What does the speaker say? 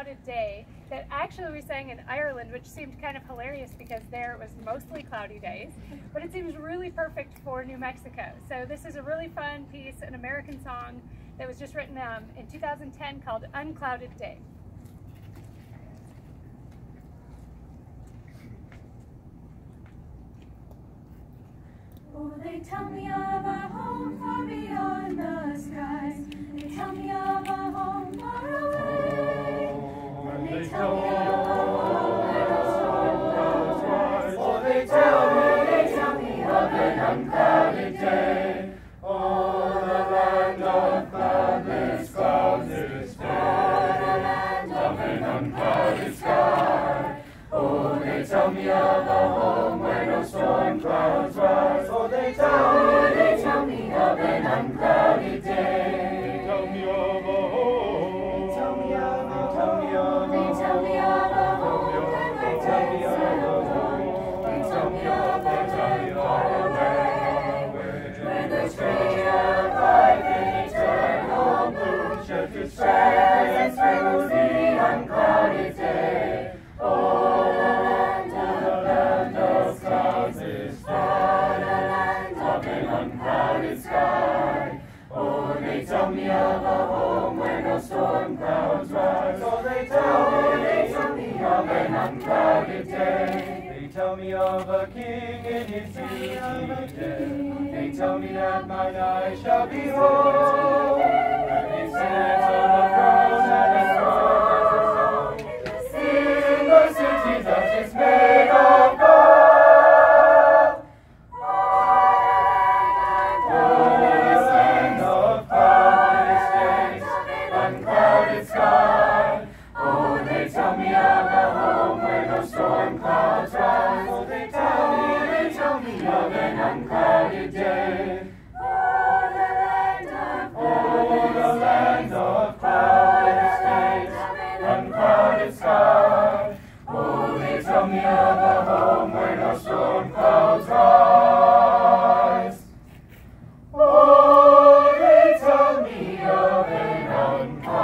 Unclouded Day that actually we sang in Ireland, which seemed kind of hilarious because there it was mostly cloudy days, but it seems really perfect for New Mexico. So this is a really fun piece, an American song that was just written in 2010 called Unclouded Day. Oh, they tell me of a home far beyond the skies. They tell me of a home far away. And they tell me of a home where no storm clouds rise. Oh, they tell me of an unclouded day. Oh, the land of cloudless clouds is fair. The land of an unclouded sky. Oh, they tell me of a home where no storm clouds rise. Oh, they tell me of an unclouded day. They tell me of a home. They tell me of a home. They tell me of a home. They tell me of a home. They tell me of a land far away, where the tree of life in eternal bloom sheds its fragrance through the unclouded day. Oh, the land of clouds is far, the land of an unclouded sky. Oh, they tell me of a home where no storm clouds rise. Oh, they tell me of an unclouded day. They tell me of a king in his beauty day. They tell me that mine eyes shall behold, when he sits on a throne and a throne in the city that is made of gold. Oh, this land of cloudless days, unclouded sky. Oh, they tell me of a home where no storm clouds rise. Oh, they tell me of an unclouded day. Oh, the land of cloudless days, unclouded sky. Oh, they tell me of a home where no storm clouds rise. Oh, they tell me of an unclouded